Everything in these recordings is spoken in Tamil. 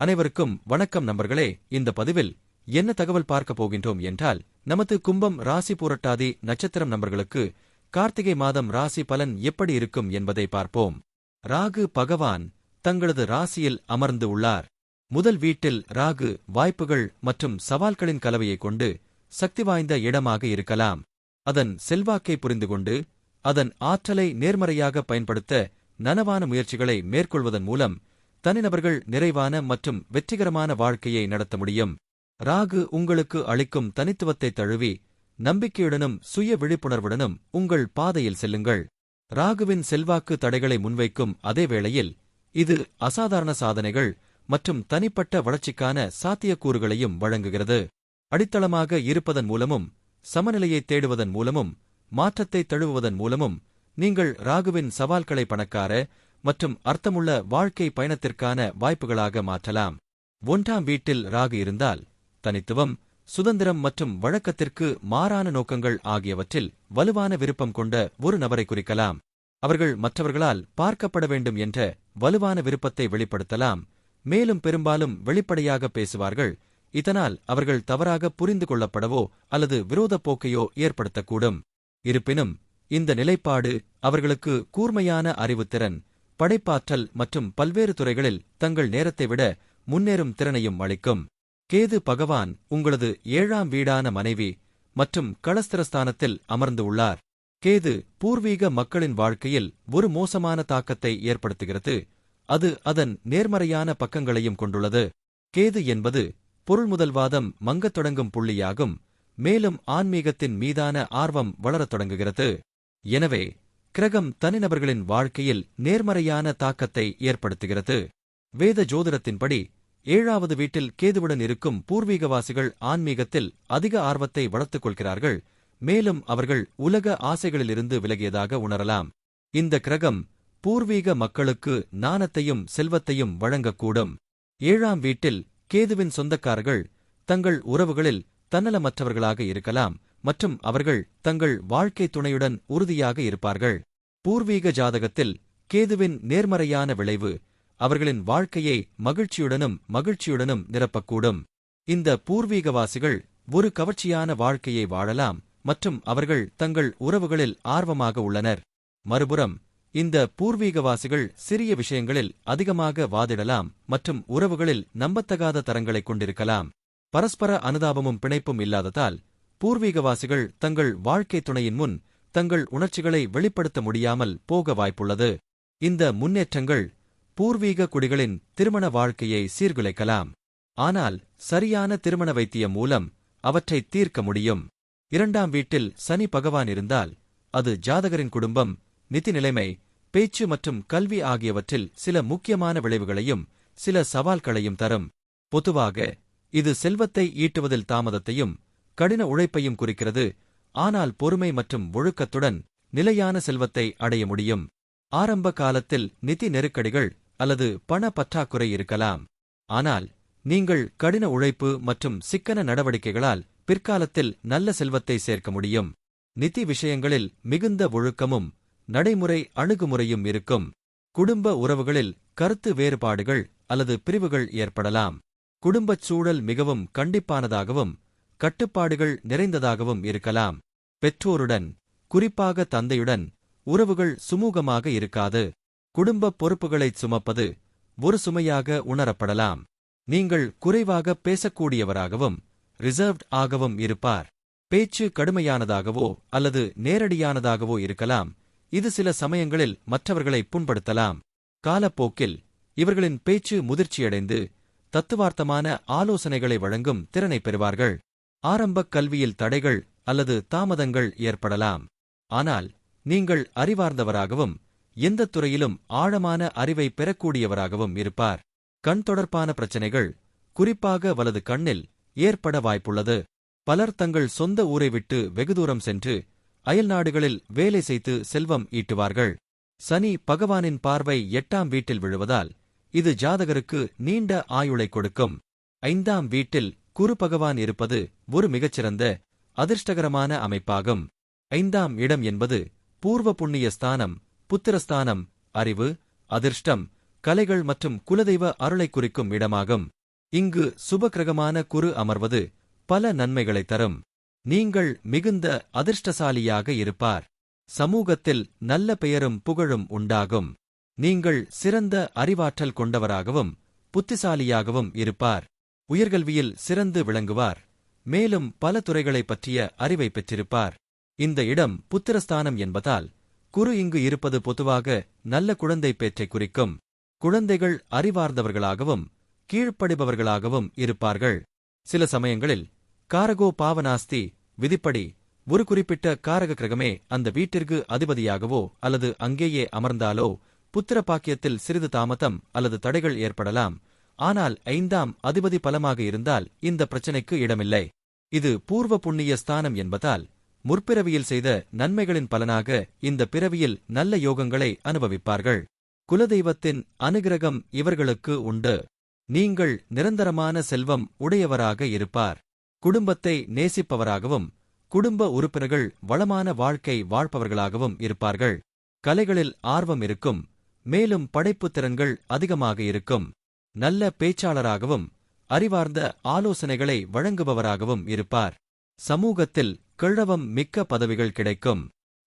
அனைவருக்கும் வணக்கம் நண்பர்களே. இந்த பதிவில் என்ன தகவல் பார்க்க போகின்றோம் என்றால், நமது கும்பம் ராசி பூரட்டாதி நட்சத்திரம் நண்பர்களுக்கு கார்த்திகை மாதம் ராசி பலன் எப்படி இருக்கும் என்பதை பார்ப்போம். ராகு பகவான் தங்களது ராசியில் அமர்ந்து உள்ளார். முதல் வீட்டில் ராகு வாய்ப்புகள் மற்றும் சவால்களின் கலவையை கொண்டு சக்தி வாய்ந்த இடமாக இருக்கலாம். அதன் செல்வாக்கை புரிந்துகொண்டு அதன் ஆற்றலை நேர்மறையாக பயன்படுத்த நனவான முயற்சிகளை மேற்கொள்வதன் மூலம் தனிநபர்கள் நிறைவான மற்றும் வெற்றிகரமான வாழ்க்கையை நடத்த முடியும். ராகு உங்களுக்கு அளிக்கும் தனித்துவத்தை தழுவி நம்பிக்கையுடனும் சுய விழிப்புணர்வுடனும் உங்கள் பாதையில் செல்லுங்கள். ராகுவின் செல்வாக்கு தடைகளை முன்வைக்கும் அதே வேளையில் இது அசாதாரண சாதனைகள் மற்றும் தனிப்பட்ட வளர்ச்சிக்கான சாத்தியக்கூறுகளையும் வழங்குகிறது. அடித்தளமாக இருப்பதன் மூலமும் சமநிலையை தேடுவதன் மூலமும் மாற்றத்தை தழுவுவதன் மூலமும் நீங்கள் ராகுவின் சவால்களை பணக்கார மற்றும் அர்த்தமுள்ள வாழ்க்கை பயணத்திற்கான வாய்ப்புகளாக மாற்றலாம். 1ஆம் வீட்டில் ராகு இருந்தால் தனித்துவம், சுதந்திரம் மற்றும் வழக்கத்திற்கு மாறான நோக்கங்கள் ஆகியவற்றில் வலுவான விருப்பம் கொண்ட ஒரு நபரை குறிக்கலாம். அவர்கள் மற்றவர்களால் பார்க்கப்பட வேண்டும் என்ற வலுவான விருப்பத்தை வெளிப்படுத்தலாம். மேலும் பெரும்பாலும் வெளிப்படையாக பேசுவார்கள். இதனால் அவர்கள் தவறாக புரிந்து கொள்ளப்படவோ அல்லது விரோதப் போக்கையோ ஏற்படுத்தக்கூடும். இருப்பினும் இந்த நிலைப்பாடு அவர்களுக்கு கூர்மையான அறிவுத்திறன், படைப்பாற்றல் மற்றும் பல்வேறு துறைகளில் தங்கள் நேரத்தை விட முன்னேறும் திறனையும் அளிக்கும். கேது பகவான் உங்களது 7ஆம் வீடான மனைவி மற்றும் களஸ்திரஸ்தானத்தில் அமர்ந்து உள்ளார். கேது பூர்வீக மக்களின் வாழ்க்கையில் ஒரு மோசமான தாக்கத்தை ஏற்படுத்துகிறது. அது அதன் நேர்மறையான பக்கங்களையும் கொண்டுள்ளது. கேது என்பது பொருள்முதல்வாதம் மங்கத் தொடங்கும் புள்ளியாகும். மேலும் ஆன்மீகத்தின் மீதான ஆர்வம் வளரத் தொடங்குகிறது. எனவே கிரகம் தனிநபர்களின் வாழ்க்கையில் நேர்மறையான தாக்கத்தை ஏற்படுத்துகிறது. வேத ஜோதிடத்தின்படி 7வது வீட்டில் கேதுவுடன் இருக்கும் பூர்வீகவாசிகள் ஆன்மீகத்தில் அதிக ஆர்வத்தை வளர்த்துக் கொள்கிறார்கள். மேலும் அவர்கள் உலக ஆசைகளிலிருந்து விலகியதாக உணரலாம். இந்த கிரகம் பூர்வீக மக்களுக்கு ஞானத்தையும் செல்வத்தையும் வழங்கக்கூடும். 7ஆம் வீட்டில் கேதுவின் சொந்தக்காரர்கள் தங்கள் உறவுகளில் தன்னலமற்றவர்களாக இருக்கலாம் மற்றும் அவர்கள் தங்கள் வாழ்க்கை துணையுடன் உறுதியாக இருப்பார்கள். பூர்வீக ஜாதகத்தில் கேதுவின் நேர்மறையான விளைவு அவர்களின் வாழ்க்கையை மகிழ்ச்சியுடனும் நிரப்பக்கூடும். இந்த பூர்வீகவாசிகள் ஒரு கவர்ச்சியான வாழ்க்கையை வாழலாம் மற்றும் அவர்கள் தங்கள் உறவுகளில் ஆர்வமாக உள்ளனர். மறுபுறம் இந்த பூர்வீகவாசிகள் சிறிய விஷயங்களில் அதிகமாக வாதிடலாம் மற்றும் உறவுகளில் நம்பத்தகாத தரங்களைக் கொண்டிருக்கலாம். பரஸ்பர அனுதாபமும் பிணைப்பும் இல்லாததால் பூர்வீகவாசிகள் தங்கள் வாழ்க்கை துணையின் முன் தங்கள் உணர்ச்சிகளை வெளிப்படுத்த முடியாமல் போக வாய்ப்புள்ளது. இந்த முன்னேற்றங்கள் பூர்வீக குடிகளின் திருமண வாழ்க்கையை சீர்குலைக்கலாம். ஆனால் சரியான திருமண வைத்தியம் மூலம் அவற்றை தீர்க்க முடியும். 2ஆம் வீட்டில் சனி பகவான் இருந்தால் அது ஜாதகரின் குடும்பம், நிதி நிலைமை, பேச்சு மற்றும் கல்வி ஆகியவற்றில் சில முக்கியமான விளைவுகளையும் சில சவால்களையும் தரும். பொதுவாக இது செல்வத்தை ஈட்டுவதில் தாமதத்தையும் கடின உழைப்பையும் குறிக்கிறது. ஆனால் பொறுமை மற்றும் ஒழுக்கத்துடன் நிலையான செல்வத்தை அடைய முடியும். ஆரம்ப காலத்தில் நிதி நெருக்கடிகள் அல்லது பண பற்றாக்குறை இருக்கலாம். ஆனால் நீங்கள் கடின உழைப்பு மற்றும் சிக்கன நடவடிக்கைகளால் பிற்காலத்தில் நல்ல செல்வத்தை சேர்க்க முடியும். நிதி விஷயங்களில் மிகுந்த ஒழுக்கமும் நடைமுறை அணுகுமுறையும் இருக்கும். குடும்ப உறவுகளில் கருத்து வேறுபாடுகள் அல்லது பிரிவுகள் ஏற்படலாம். குடும்பச் சூழல் மிகவும் கண்டிப்பானதாகவும் கட்டுப்பாடுகள் நிறைந்ததாகவும் இருக்கலாம். பெற்றோருடன், குறிப்பாக தந்தையுடன் உறவுகள் சுமூகமாக இருக்காது. குடும்பப் பொறுப்புகளைச் சுமப்பது ஒரு சுமையாக உணரப்படலாம். நீங்கள் குறைவாக பேசக்கூடியவராகவும் ரிசர்வ்ட் ஆகவும் இருப்பார். பேச்சு கடுமையானதாகவோ அல்லது நேரடியானதாகவோ இருக்கலாம். இது சில சமயங்களில் மற்றவர்களை புண்படுத்தலாம். காலப்போக்கில் இவர்களின் பேச்சு முதிர்ச்சியடைந்து தத்துவார்த்தமான ஆலோசனைகளை வழங்கும் திறனை பெறுவார்கள். ஆரம்பக் கல்வியில் தடைகள் அல்லது தாமதங்கள் ஏற்படலாம். ஆனால் நீங்கள் அறிவார்ந்தவராகவும் எந்தத் துறையிலும் ஆழமான அறிவை பெறக்கூடியவராகவும் இருப்பார். கண் தொடர்பான பிரச்சினைகள், குறிப்பாக வலது கண்ணில், ஏற்பட வாய்ப்புள்ளது. பலர் தங்கள் சொந்த ஊரை விட்டு வெகுதூரம் சென்று அயல்நாடுகளில் வேலை செய்து செல்வம் ஈட்டுவார்கள். சனி பகவானின் பார்வை 8ஆம் வீட்டில் விழுவதால் இது ஜாதகருக்கு நீண்ட ஆயுளை கொடுக்கும். 5ஆம் வீட்டில் குரு பகவான் இருப்பது ஒரு மிகச்சிறந்த அதிர்ஷ்டகரமான அமைப்பாகும். 5ஆம் இடம் என்பது பூர்வ புண்ணிய ஸ்தானம், புத்திரஸ்தானம், அறிவு, அதிர்ஷ்டம், கலைகள் மற்றும் குலதெய்வ அருளைக் குறிக்கும் இடமாகும். இங்கு சுபக்கிரகமான குரு அமர்வது பல நன்மைகளை தரும். நீங்கள் மிகுந்த அதிர்ஷ்டசாலியாக இருப்பார். சமூகத்தில் நல்ல பெயரும் புகழும் உண்டாகும். நீங்கள் சிறந்த அறிவாற்றல் கொண்டவராகவும் புத்திசாலியாகவும் இருப்பார். உயர்கல்வியில் சிறந்து விளங்குவார். மேலும் பல துறைகளைப் பற்றிய அறிவை பெற்றிருப்பார். இந்த இடம் புத்திரஸ்தானம் என்பதால் குரு இங்கு இருப்பது பொதுவாக நல்ல குழந்தை பேற்றை குறிக்கும். குழந்தைகள் அறிவார்ந்தவர்களாகவும் கீழ்ப்படிபவர்களாகவும் இருப்பார்கள். சில சமயங்களில் காரகோ பாவனாஸ்தி விதிப்படி ஒரு குறிப்பிட்ட காரக கிரகமே அந்த வீட்டிற்கு அதிபதியாகவோ அல்லது அங்கேயே அமர்ந்தாலோ புத்திர பாக்கியத்தில் சிறிது தாமதம் அல்லது தடைகள் ஏற்படலாம். ஆனால் 5ஆம் அதிபதி பலமாக இருந்தால் இந்த பிரச்சினைக்கு இடமில்லை. இது பூர்வ புண்ணிய ஸ்தானம் என்பதால் முற்பிறவியில் செய்த நன்மைகளின் பலனாக இந்த பிறவியில் நல்ல யோகங்களை அனுபவிப்பார்கள். குலதெய்வத்தின் அனுகிரகம் இவர்களுக்கு உண்டு. நீங்கள் நிரந்தரமான செல்வம் உடையவராக இருப்பார். குடும்பத்தை நேசிப்பவராகவும் குடும்ப உறுப்பினர்கள் வளமான வாழ்க்கை வாழ்பவர்களாகவும் இருப்பார்கள். கலைகளில் ஆர்வம் இருக்கும். மேலும் படைப்புத் திறன்கள் அதிகமாக இருக்கும். நல்ல பேச்சாளராகவும் அறிவார்ந்த ஆலோசனைகளை வழங்குபவராகவும் இருப்பார். சமூகத்தில் கிழவம் மிக்க பதவிகள் கிடைக்கும்.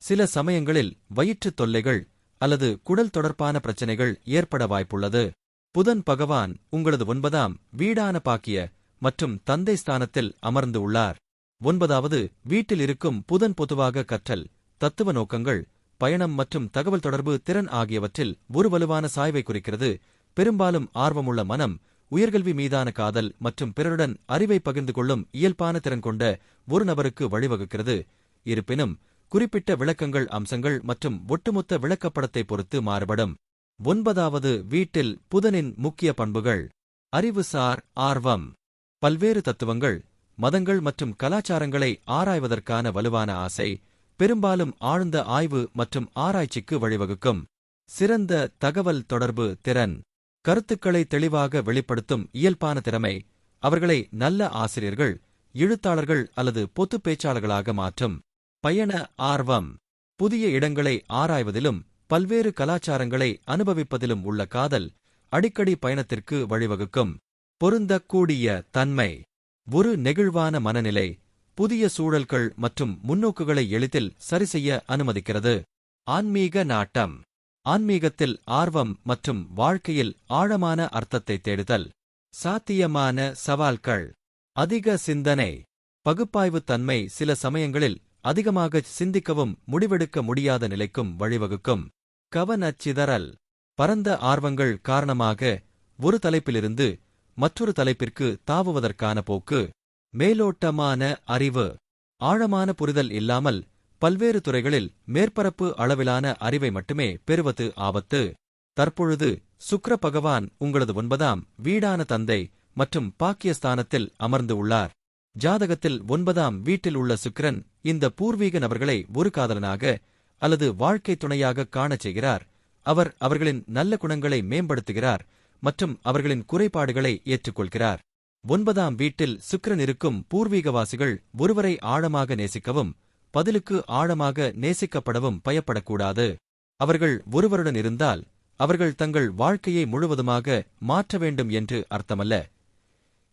சில சமயங்களில் வயிற்றுத் தொல்லைகள் அல்லது குடல் தொடர்பான பிரச்சினைகள் ஏற்பட வாய்ப்புள்ளது. புதன் பகவான் உங்களது 9ஆம் வீடான பாக்கிய மற்றும் தந்தை ஸ்தானத்தில் அமர்ந்து உள்ளார். 9வது வீட்டில் இருக்கும் புதன் பொதுவாக கற்றல், தத்துவ நோக்கங்கள், பயணம் மற்றும் தகவல் தொடர்பு திறன் ஆகியவற்றில் ஒரு வலுவான சாய்வை குறிக்கிறது. பெரும்பாலும் ஆர்வமுள்ள மனம், உயர்கல்வி மீதான காதல் மற்றும் பிறருடன் அறிவை பகிர்ந்து கொள்ளும் இயல்பான திறன் கொண்ட ஒரு நபருக்கு வழிவகுக்கிறது. இருப்பினும் குறிப்பிட்ட விளக்கங்கள் அம்சங்கள் மற்றும் ஒட்டுமொத்த விளக்கப்படத்தை பொறுத்து மாறுபடும். 9வது வீட்டில் புதனின் முக்கிய பண்புகள்: அறிவுசார் ஆர்வம், பல்வேறு தத்துவங்கள், மதங்கள் மற்றும் கலாச்சாரங்களை ஆராய்வதற்கான வலுவான ஆசை, பெரும்பாலும் ஆழ்ந்த ஆய்வு மற்றும் ஆராய்ச்சிக்கு வழிவகுக்கும். சிறந்த தகவல் தொடர்பு திறன், கருத்துக்களை தெளிவாக வெளிப்படுத்தும் இயல்பான திறமை அவர்களை நல்ல ஆசிரியர்கள், எழுத்தாளர்கள் அல்லது பொதுப் பேச்சாளர்களாக மாற்றும். பயண ஆர்வம், புதிய இடங்களை ஆராய்வதிலும் பல்வேறு கலாச்சாரங்களை அனுபவிப்பதிலும் உள்ள காதல் அடிக்கடி பயணத்திற்கு வழிவகுக்கும். பொருந்தக்கூடிய தன்மை, ஒரு நெகிழ்வான மனநிலை, புதிய சூழல்கள் மற்றும் முன்னோக்குகளை எளிதில் சரிசெய்ய அனுமதிக்கிறது. ஆன்மீக நாட்டம், ஆன்மீகத்தில் ஆர்வம் மற்றும் வாழ்க்கையில் ஆழமான அர்த்தத்தை தேடுதல். சாத்தியமான சவால்கள், அதிக சிந்தனை, பகுப்பாய்வுத் தன்மை சில சமயங்களில் அதிகமாக சிந்திக்கவும் முடிவெடுக்க முடியாத நிலைக்கும் வழிவகுக்கும். கவனச்சிதறல், பரந்த ஆர்வங்கள் காரணமாக ஒரு தலைப்பிலிருந்து மற்றொரு தலைப்பிற்கு தாவுவதற்கான போக்கு. மேலோட்டமான அறிவு, ஆழமான புரிதல் இல்லாமல் பல்வேறு துறைகளில் மேற்பரப்பு அளவிலான அறிவை மட்டுமே பெறுவது ஆபத்து. தற்பொழுது சுக்கிர பகவான் உங்களது 9ஆம் வீடான தந்தை மற்றும் பாக்கியஸ்தானத்தில் அமர்ந்து உள்ளார். ஜாதகத்தில் 9ஆம் வீட்டில் உள்ள சுக்கிரன் இந்த பூர்வீக நபர்களை ஒரு காதலனாக அல்லது வாழ்க்கை துணையாக காணச் செய்கிறார். அவர் அவர்களின் நல்ல குணங்களை மேம்படுத்துகிறார் மற்றும் அவர்களின் குறைபாடுகளை ஏற்றுக்கொள்கிறார். 9ஆம் வீட்டில் சுக்கிரன் இருக்கும் பூர்வீகவாசிகள் ஒருவரை ஆழமாக நேசிக்கவும் பதிலுக்கு ஆழமாக நேசிக்கப்படவும் பயப்படக்கூடாது. அவர்கள் ஒருவருடன் இருந்தால் அவர்கள் தங்கள் வாழ்க்கையை முழுவதுமாக மாற்ற வேண்டும் என்று அர்த்தமல்ல.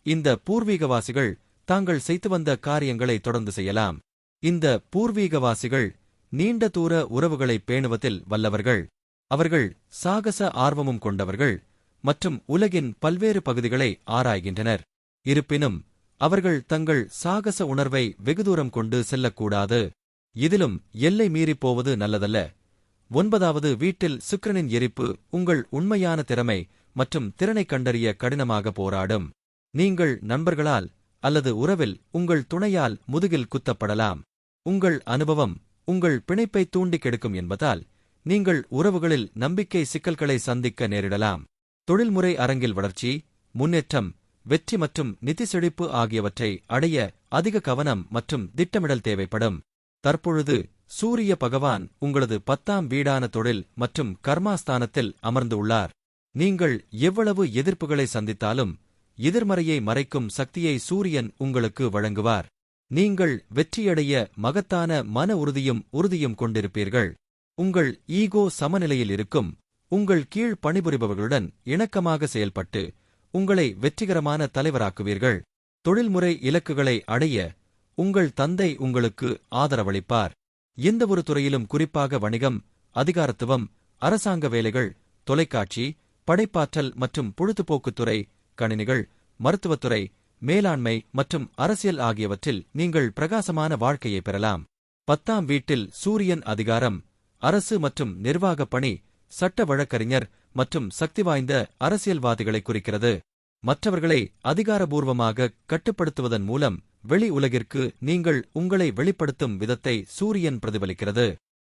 இந்த பூர்வீகவாசிகள் தாங்கள் செய்து வந்த காரியங்களை தொடர்ந்து செய்யலாம். இந்த பூர்வீகவாசிகள் நீண்ட தூர உறவுகளை பேணுவதில் வல்லவர்கள். அவர்கள் சாகச ஆர்வமும் கொண்டவர்கள் மற்றும் உலகின் பல்வேறு பகுதிகளை ஆராய்கின்றனர். இருப்பினும் அவர்கள் தங்கள் சாகச உணர்வை வெகுதூரம் கொண்டு செல்லக்கூடாது. இதிலும் எல்லை மீறிப் போவது நல்லதல்ல. 9வது வீட்டில் சுக்கிரனின் எரிப்பு உங்கள் உண்மையான திறமை மற்றும் திறனைக் கண்டறிய கடினமாக போராடும். நீங்கள் நண்பர்களால் அல்லது உறவில் உங்கள் துணையால் முதுகில் குத்தப்படலாம். உங்கள் அனுபவம் உங்கள் பிணைப்பை தூண்டி கெடுக்கும் என்பதால் நீங்கள் உறவுகளில் நம்பிக்கை சிக்கல்களை சந்திக்க நேரிடலாம். தொழில்முறை அரங்கில் வளர்ச்சி, முன்னேற்றம், வெற்றி மற்றும் நிதி செழிப்பு ஆகியவற்றை அடைய அதிக கவனம் மற்றும் திட்டமிடல் தேவைப்படும். தற்பொழுது சூரிய பகவான் உங்களது 10ஆம் வீடான தொழில் மற்றும் கர்மாஸ்தானத்தில் அமர்ந்து உள்ளார். நீங்கள் எவ்வளவு எதிர்ப்புகளை சந்தித்தாலும் எதிர்மறையை மறைக்கும் சக்தியை சூரியன் உங்களுக்கு வழங்குவார். நீங்கள் வெற்றியடைய மகத்தான மன உறுதியும் கொண்டிருப்பீர்கள். உங்கள் ஈகோ சமநிலையில் இருக்கும். உங்கள் கீழ் பணிபுரிபவர்களுடன் இணக்கமாக செயல்பட்டு உங்களை வெற்றிகரமான தலைவராக்குவீர்கள். தொழில்முறை இலக்குகளை அடைய உங்கள் தந்தை உங்களுக்கு ஆதரவளிப்பார். எந்தவொரு துறையிலும், குறிப்பாக வணிகம், அதிகாரத்துவம், அரசாங்க வேலைகள், தொலைக்காட்சி, படைப்பாற்றல் மற்றும் பொழுதுபோக்குத்துறை, கணினிகள், மருத்துவத்துறை, மேலாண்மை மற்றும் அரசியல் ஆகியவற்றில் நீங்கள் பிரகாசமான வாழ்க்கையை பெறலாம். 10ஆம் வீட்டில் சூரியன் அதிகாரம், அரசு மற்றும் நிர்வாகப் பணி, சட்ட வழக்கறிஞர் மற்றும் சக்திவாய்ந்த அரசியல்வாதிகளை குறிக்கிறது. மற்றவர்களை அதிகாரபூர்வமாக கட்டுப்படுத்துவதன் மூலம் வெளி உலகிற்கு நீங்கள் உங்களை வெளிப்படுத்தும் விதத்தை சூரியன் பிரதிபலிக்கிறது.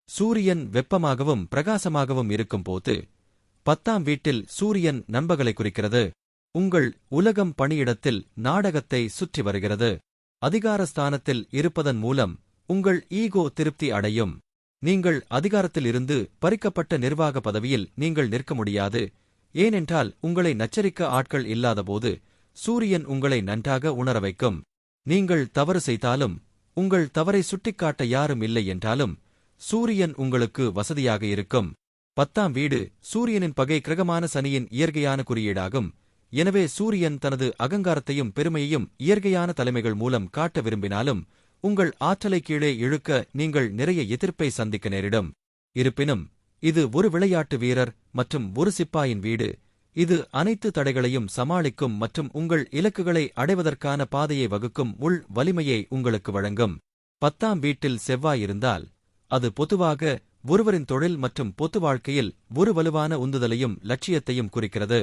சூரியன் வெப்பமாகவும் பிரகாசமாகவும் இருக்கும்போது 10ஆம் வீட்டில் சூரியன் நண்பர்களை குறிக்கிறது. உங்கள் உலகம் பணியிடத்தில் நாடகத்தை சுற்றி வருகிறது. அதிகாரஸ்தானத்தில் இருப்பதன் மூலம் உங்கள் ஈகோ திருப்தி அடையும். நீங்கள் அதிகாரத்தில் இருந்து பறிக்கப்பட்ட நிர்வாக பதவியில் நீங்கள் நிற்க முடியாது. ஏனென்றால் உங்களை நச்சரிக்க ஆட்கள் இல்லாதபோது சூரியன் உங்களை நன்றாக உணர வைக்கும். நீங்கள் தவறு செய்தாலும் உங்கள் தவறை சுட்டிக்காட்ட யாரும் இல்லை என்றாலும் சூரியன் உங்களுக்கு வசதியாக இருக்கும். 10ஆம் வீடு சூரியனின் பகை கிரகமான சனியின் இயற்கையான குறியீடாகும். எனவே சூரியன் தனது அகங்காரத்தையும் பெருமையையும் இயற்கையான தலைமைகள் மூலம் காட்ட விரும்பினாலும் உங்கள் ஆற்றலை கீழே இழுக்க நீங்கள் நிறைய எதிர்ப்பை சந்திக்க நேரிடும். இருப்பினும் இது ஒரு விளையாட்டு வீரர் மற்றும் ஒரு சிப்பாயின் வீடு. இது அனைத்து தடைகளையும் சமாளிக்கும் மற்றும் உங்கள் இலக்குகளை அடைவதற்கான பாதையை வகுக்கும் உள் வலிமையை உங்களுக்கு வழங்கும். 10ஆம் வீட்டில் செவ்வாய் இருந்தால் அது பொதுவாக ஒருவரின் தொழில் மற்றும் பொது வாழ்க்கையில் ஒரு வலுவான உந்துதலையும் லட்சியத்தையும் குறிக்கிறது.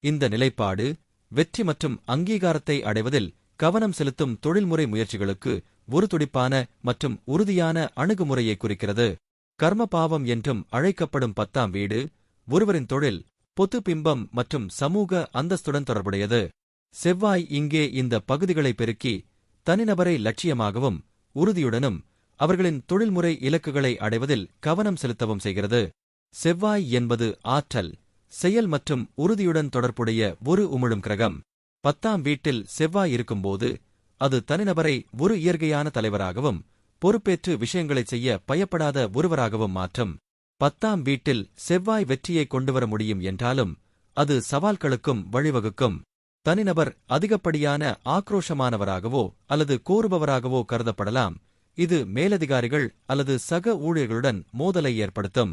இந்த நிலைப்பாடு வெற்றி மற்றும் அங்கீகாரத்தை அடைவதில் கவனம் செலுத்தும் தொழில்முறை முயற்சிகளுக்கு ஒரு துடிப்பான மற்றும் உறுதியான அணுகுமுறையை குறிக்கிறது. கர்ம பாவம் என்றும் அழைக்கப்படும் 10ஆம் வீடு ஒருவரின் தொழில், பொது பிம்பம் மற்றும் சமூக அந்தஸ்துடன் தொடர்புடையது. செவ்வாய் இங்கே இந்த பகுதிகளை பெருக்கி தனிநபரை லட்சியமாகவும் உறுதியுடனும் அவர்களின் தொழில்முறை இலக்குகளை அடைவதில் கவனம் செலுத்தவும் செய்கிறது. செவ்வாய் என்பது ஆற்றல், செயல் மற்றும் உறுதியுடன் தொடர்புடைய ஒரு உமிழும் கிரகம். 10ஆம் வீட்டில் செவ்வாய் இருக்கும்போது அது தனிநபரை ஒரு இயற்கையான தலைவராகவும் பொறுப்பேற்று விஷயங்களைச் செய்ய பயப்படாத ஒருவராகவும் மாற்றும். 10ஆம் வீட்டில் செவ்வாய் வெற்றியை கொண்டுவர முடியும் என்றாலும் அது சவால்களுக்கும் வழிவகுக்கும். தனிநபர் அதிகப்படியான ஆக்ரோஷமானவராகவோ அல்லது கோருபவராகவோ கருதப்படலாம். இது மேலதிகாரிகள் அல்லது சக ஊழியர்களுடன் மோதலை ஏற்படுத்தும்.